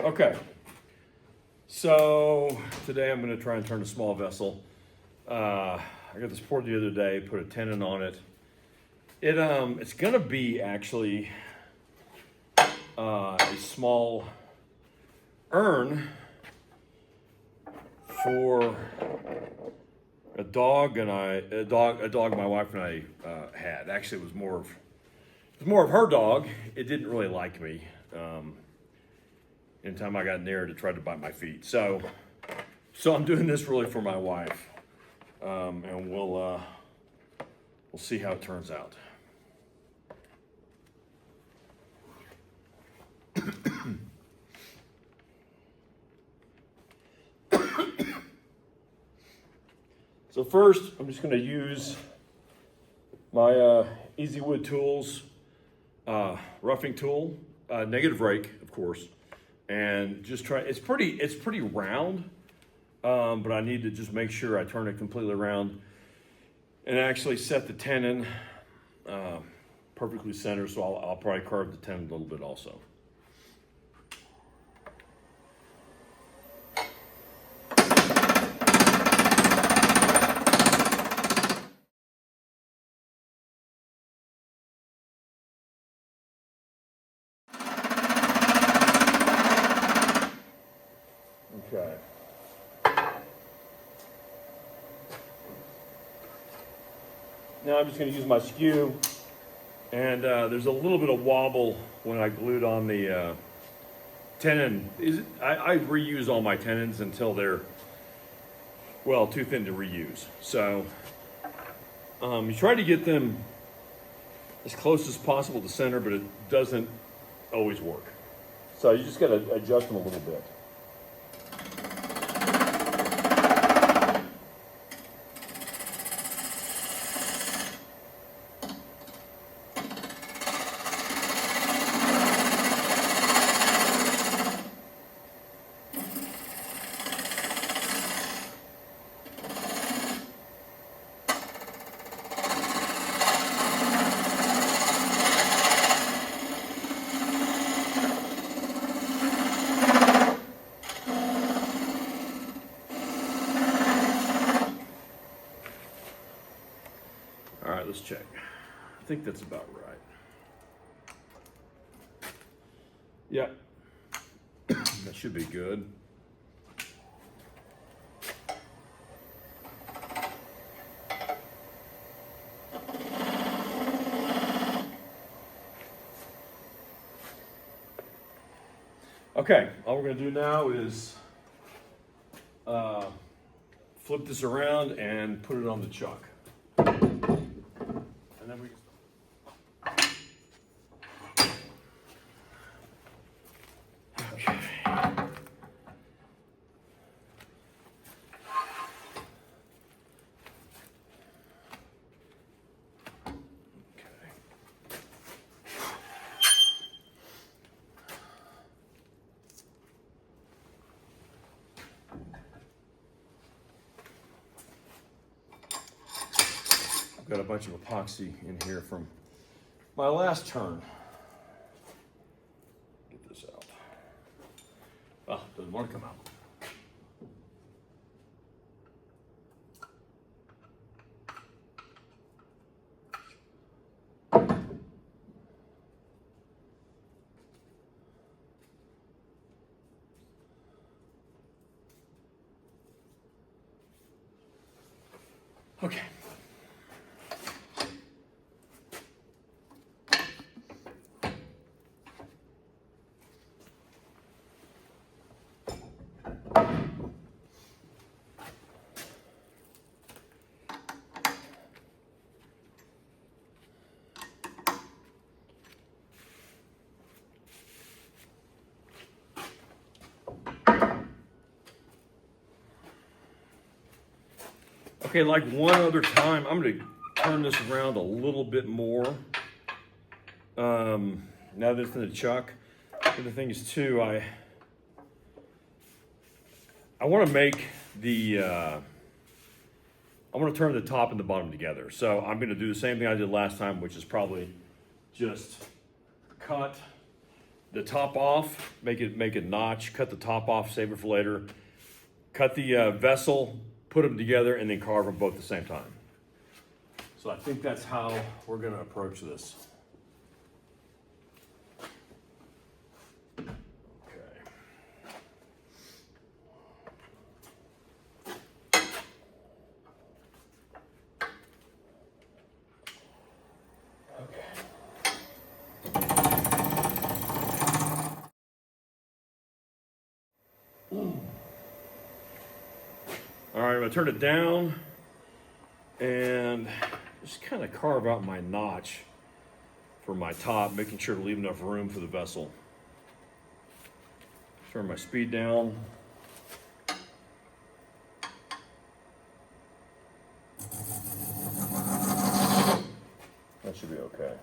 Okay, so today I'm going to try and turn a small vessel. I got this poured the other day, put a tenon on it. It's going to be actually a small urn for a dog my wife and I had. Actually, it was more of her dog. It didn't really like me. Anytime I got near it, it tried to bite my feet. So I'm doing this really for my wife, and we'll see how it turns out. So first, I'm just going to use my Easy Wood Tools roughing tool, negative rake, of course, and just try. It's pretty round, but I need to just make sure I turn it completely around and actually set the tenon perfectly centered. So I'll probably carve the tenon a little bit also. Okay. Now I'm just going to use my skew, and there's a little bit of wobble when I glued on the tenon. I reuse all my tenons until they're, well, too thin to reuse. So you try to get them as close as possible to center, but it doesn't always work. So you just got to adjust them a little bit. All right, let's check. I think that's about right. Yeah, that should be good. Okay, all we're gonna do now is flip this around and put it on the chuck. And then we can okay. I've got a bunch of epoxy in here from my last turn. Get this out. Oh, doesn't want to come out. Okay. Okay, like one other time, I'm going to turn this around a little bit more. Now that it's in the chuck. The other thing is too, I want to make the, I want to turn the top and the bottom together. So I'm going to do the same thing I did last time, which is probably just cut the top off, make it notch, cut the top off, save it for later. Cut the vessel, put them together, and then carve them both at the same time. So I think that's how we're gonna approach this. All right, I'm gonna turn it down and just kind of carve out my notch for my top, making sure to leave enough room for the vessel. Turn my speed down. That should be okay.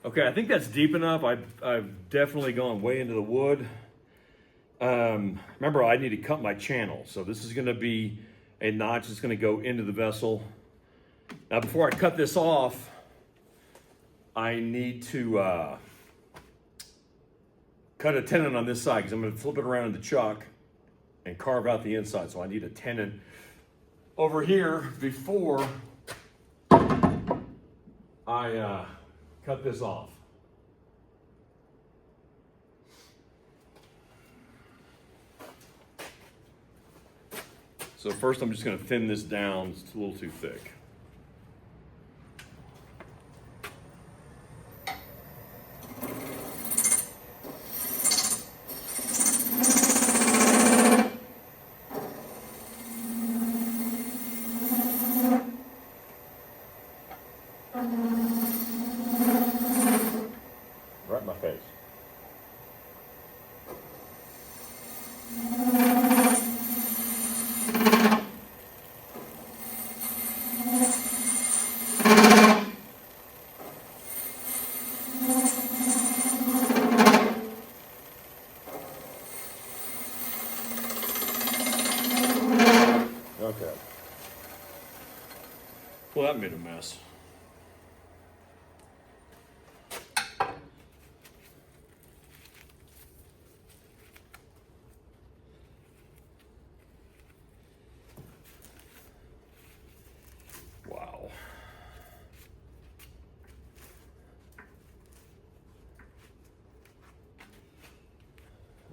Okay, I think that's deep enough. I've definitely gone way into the wood. Remember, I need to cut my channel. So this is gonna be a notch that's gonna go into the vessel. Now, before I cut this off, I need to cut a tenon on this side because I'm gonna flip it around in the chuck and carve out the inside. So I need a tenon over here before I cut this off. So first I'm just gonna thin this down, it's a little too thick. Right in my face. Okay. Well, that made a mess. Wow.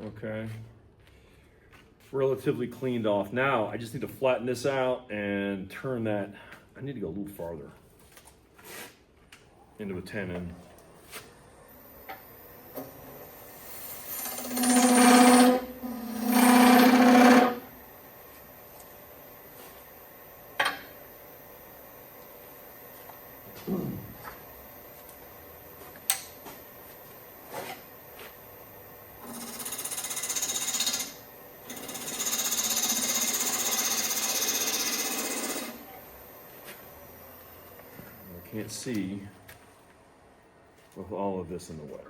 Okay. Relatively cleaned off. Now I just need to flatten this out and turn that. I need to go a little farther into a tenon. Can't see with all of this in the way.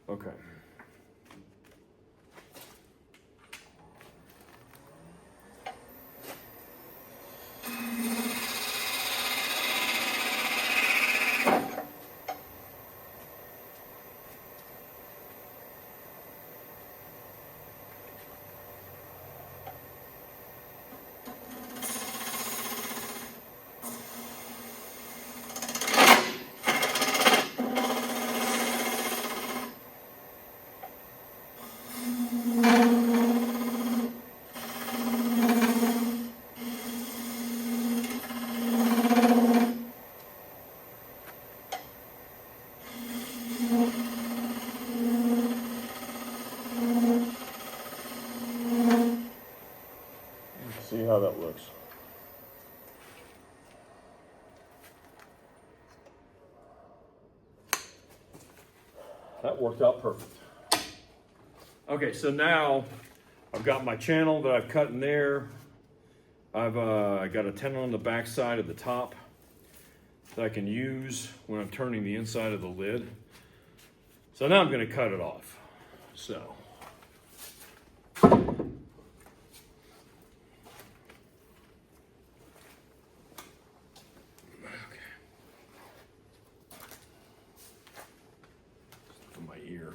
Okay. See how that looks. That worked out perfect. Okay, so now I've got my channel that I've cut in there. I got a tenon on the back side of the top that I can use when I'm turning the inside of the lid. So now I'm going to cut it off. So. In my ear.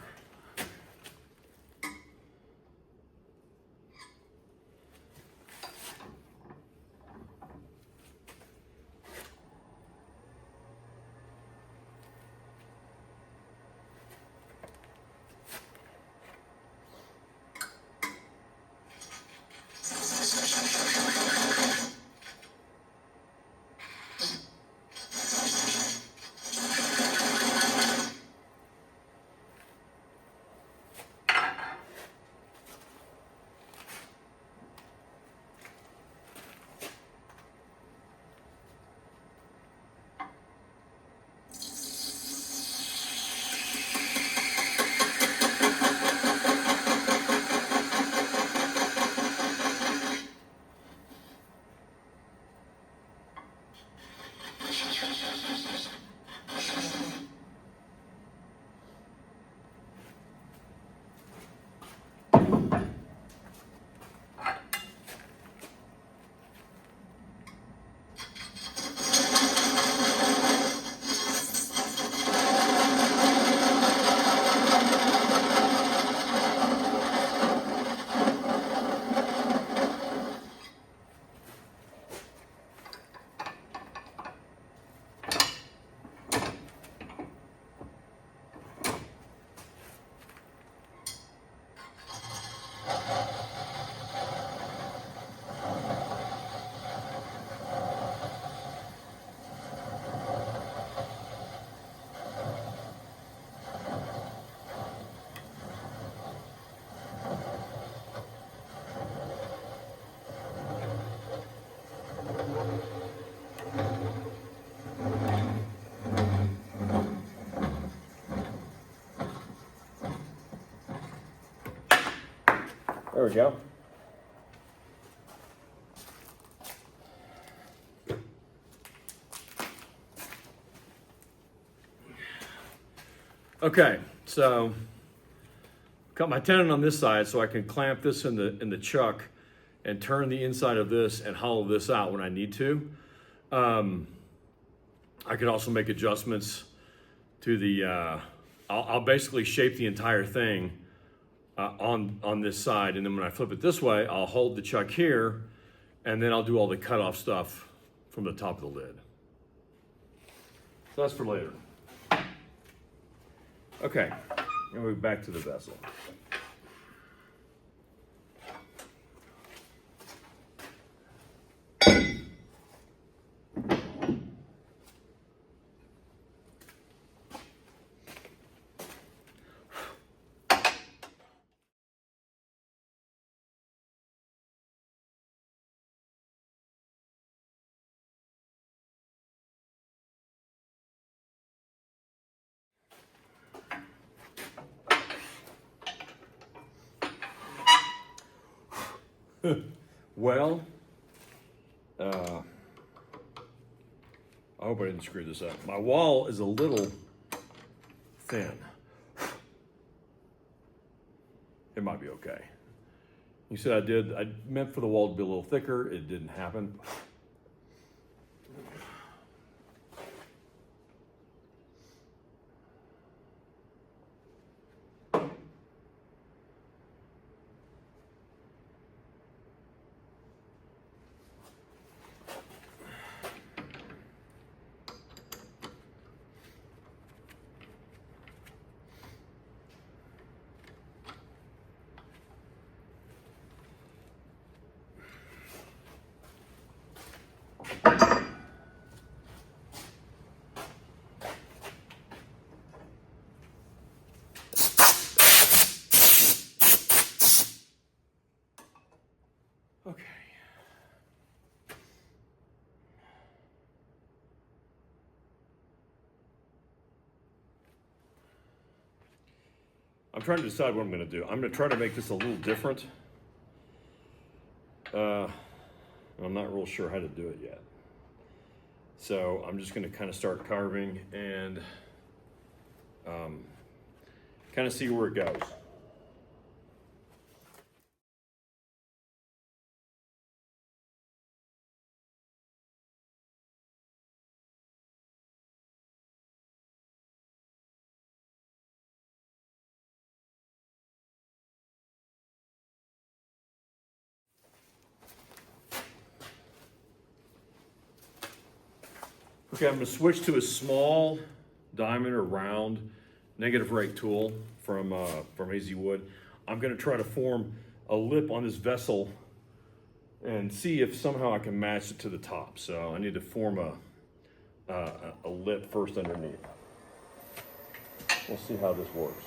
There we go. Okay, so got my tenon on this side so I can clamp this in the chuck and turn the inside of this and hollow this out when I need to. I can also make adjustments to the, I'll basically shape the entire thing on this side, and then when I flip it this way, I'll hold the chuck here, and then I'll do all the cutoff stuff from the top of the lid. So that's for later. Okay, and we're back to the vessel. Well, I hope I didn't screw this up. My wall is a little thin. It might be okay. You said I meant for the wall to be a little thicker. It didn't happen. Okay. I'm trying to decide what I'm going to do. I'm going to try to make this a little different. and I'm not real sure how to do it yet. So I'm just going to kind of start carving and kind of see where it goes. Okay, I'm going to switch to a small diamond or round negative rake tool from AZ Wood. I'm going to try to form a lip on this vessel and see if somehow I can match it to the top. So I need to form a lip first underneath. We'll see how this works.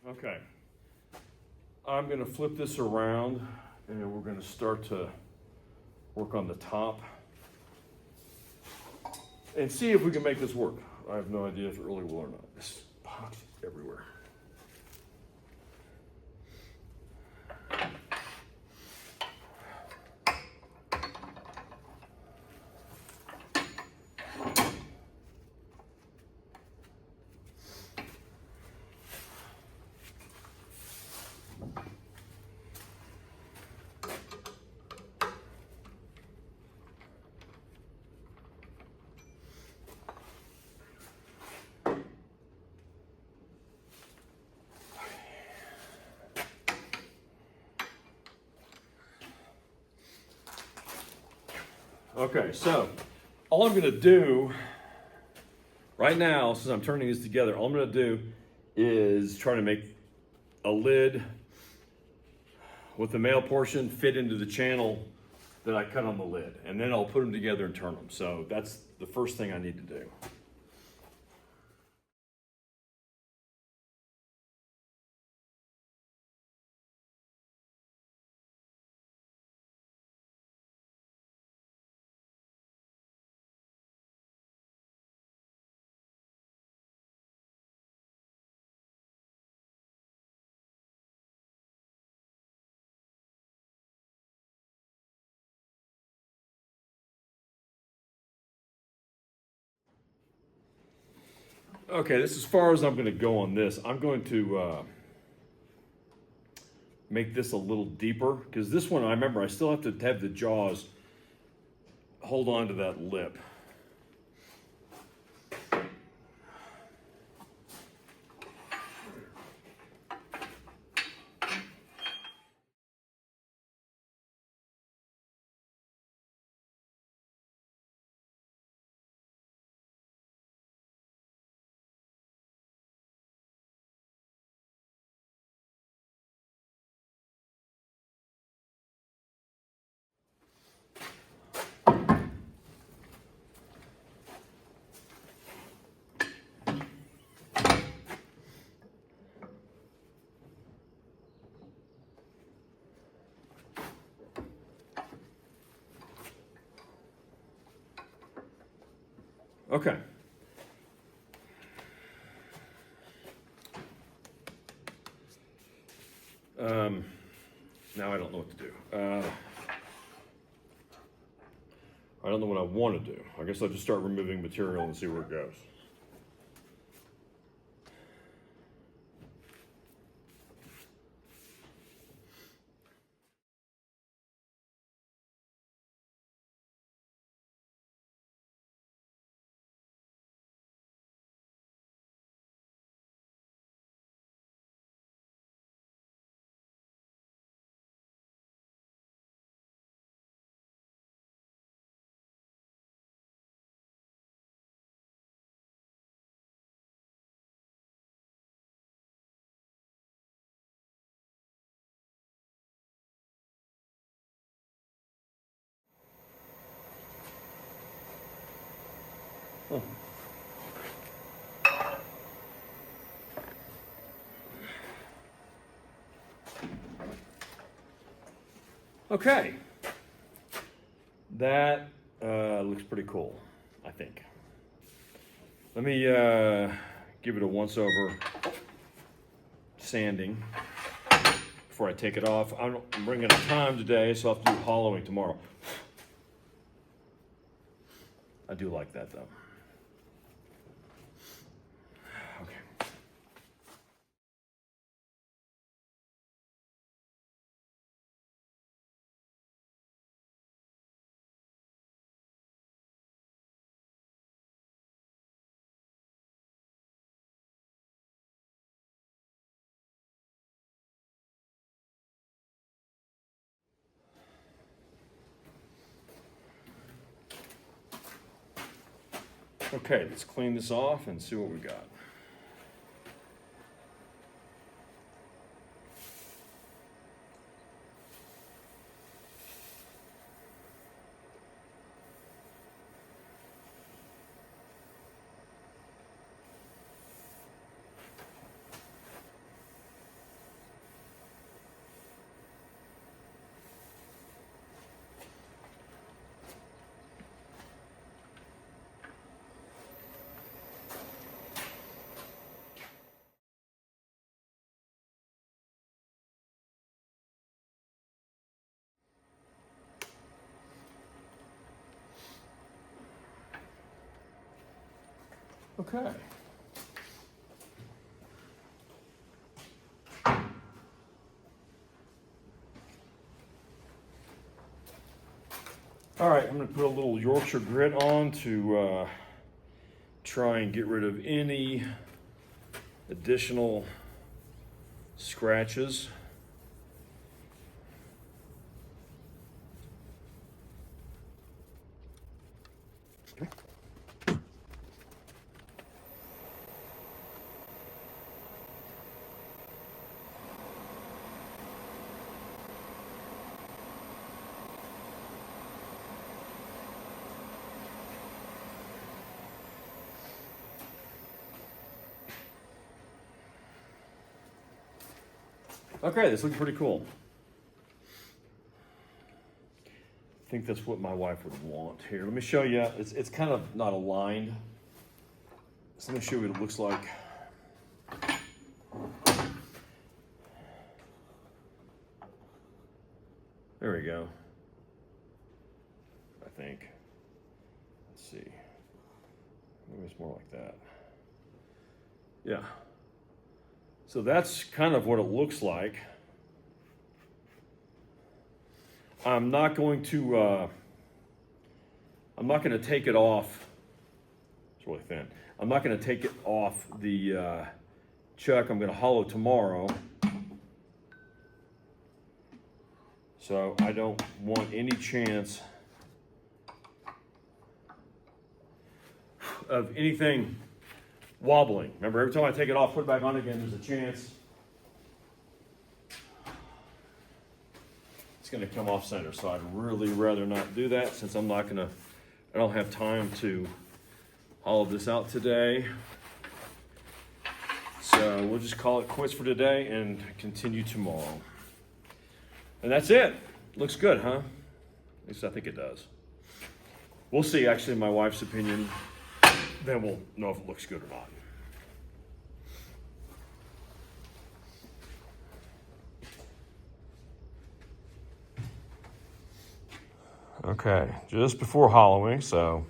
Okay, I'm going to flip this around and we're going to start to work on the top and see if we can make this work. I have no idea if it really will or not. This box is everywhere. Okay, so all I'm going to do right now, since I'm turning these together, all I'm going to do is try to make a lid with the male portion fit into the channel that I cut on the lid, and then I'll put them together and turn them. So that's the first thing I need to do. Okay, this is as far as I'm going to go on this. I'm going to make this a little deeper because this one, I remember, I still have to have the jaws hold on to that lip. Okay. Now I don't know what to do. I don't know what I want to do. I guess I'll just start removing material and see where it goes. Okay, that looks pretty cool, I think. Let me give it a once over sanding before I take it off. I'm bringing a time today, so I'll have to do hollowing tomorrow. I do like that though. Okay. Okay, let's clean this off and see what we got. Okay. All right, I'm gonna put a little Yorkshire grit on to try and get rid of any additional scratches. Okay, this looks pretty cool. I think that's what my wife would want. Here, let me show you. It's kind of not aligned. So let me show you what it looks like. There we go. I think. Let's see. Maybe it's more like that. Yeah. So that's kind of what it looks like. I'm not going to take it off. It's really thin. I'm not going to take it off the chuck. I'm going to hollow tomorrow. So I don't want any chance of anything wobbling. Remember, every time I take it off, put it back on again, there's a chance it's going to come off center. So I'd really rather not do that since I don't have time to hollow this out today. So we'll just call it quits for today and continue tomorrow. And that's it. Looks good, huh? At least I think it does. We'll see, actually, my wife's opinion. Then we'll know if it looks good or not. Okay, just before hollowing, so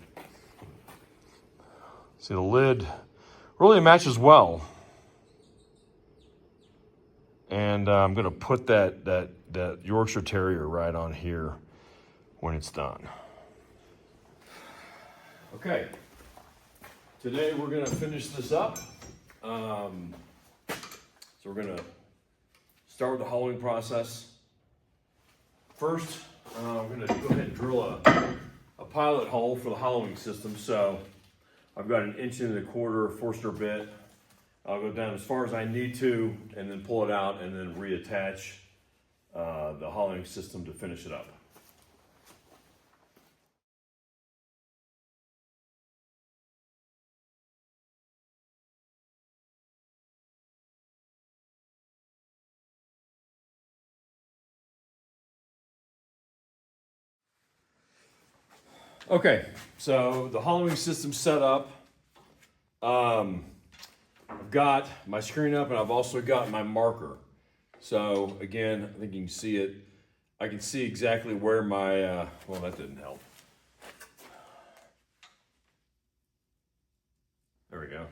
see the lid really matches well. And I'm gonna put that Yorkshire Terrier right on here when it's done. Okay, today we're gonna finish this up. So we're gonna start with the hollowing process. First, I'm gonna go ahead and drill a pilot hole for the hollowing system. So I've got an 1.25 inch Forstner bit. I'll go down as far as I need to and then pull it out and then reattach the hollowing system to finish it up. Okay, so the hollowing system set up. I've got my screen up and I've also got my marker. So again, I think you can see it. I can see exactly where my, well, that didn't help. There we go.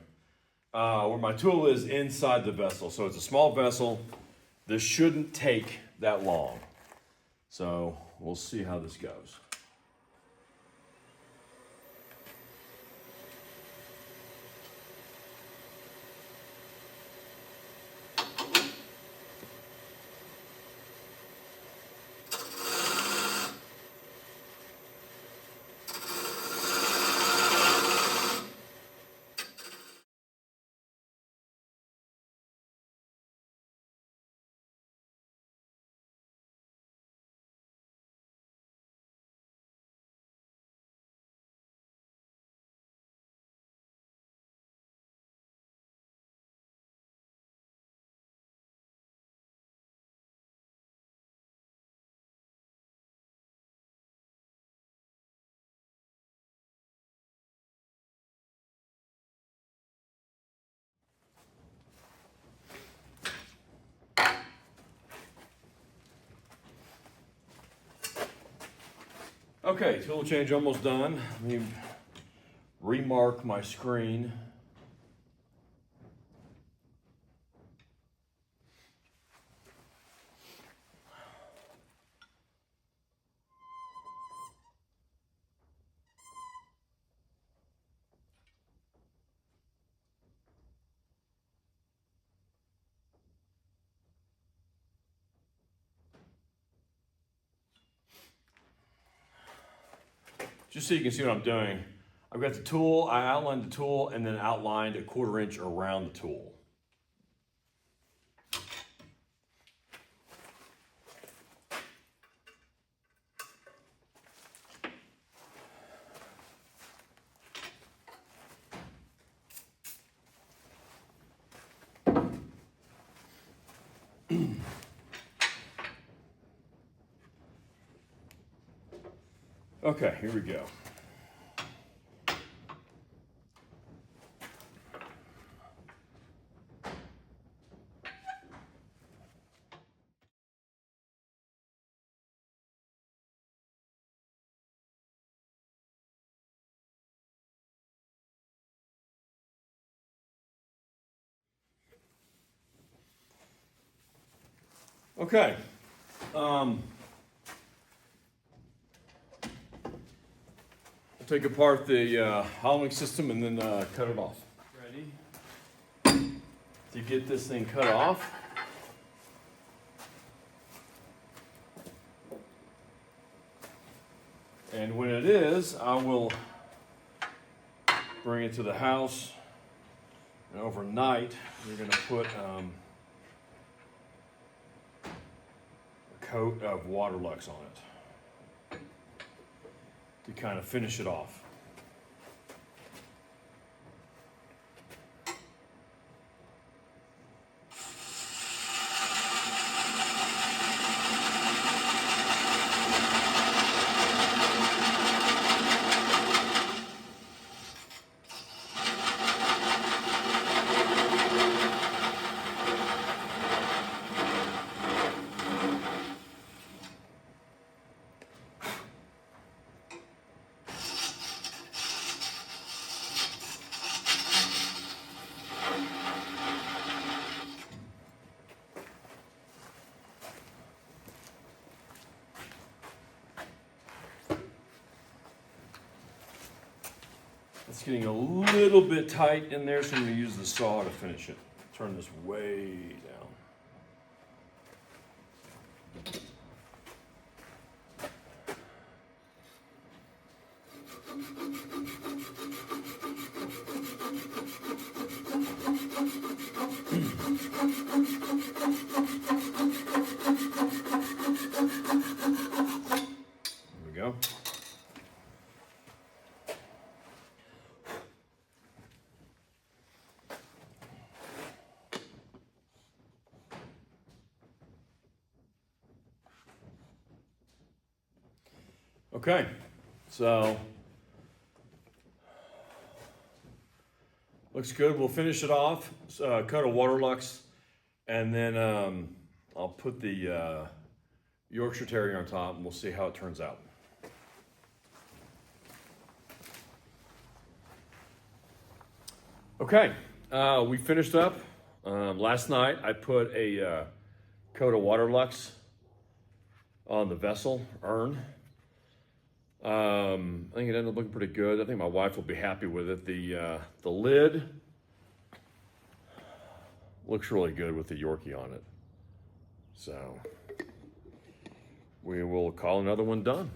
Where my tool is inside the vessel. So it's a small vessel. This shouldn't take that long. So we'll see how this goes. Okay, tool change almost done. Let me remark my screen. Just so you can see what I'm doing. I've got the tool, I outlined the tool and then outlined a 1/4 inch around the tool. Okay, here we go. Okay. I'll take apart the hollowing system and then cut it off. Ready to get this thing cut off. And when it is, I will bring it to the house. And overnight, we're going to put a coat of Waterlux on it to kind of finish it off. It's getting a little bit tight in there, so I'm going to use the saw to finish it. Turn this way down. There we go. Okay, so Looks good. We'll finish it off, coat of Waterlux, and then I'll put the Yorkshire Terrier on top, and we'll see how it turns out. Okay, we finished up. Last night I put a coat of Waterlux on the vessel urn. I think it ended up looking pretty good. I think my wife will be happy with it. The lid looks really good with the Yorkie on it. So we will call another one done.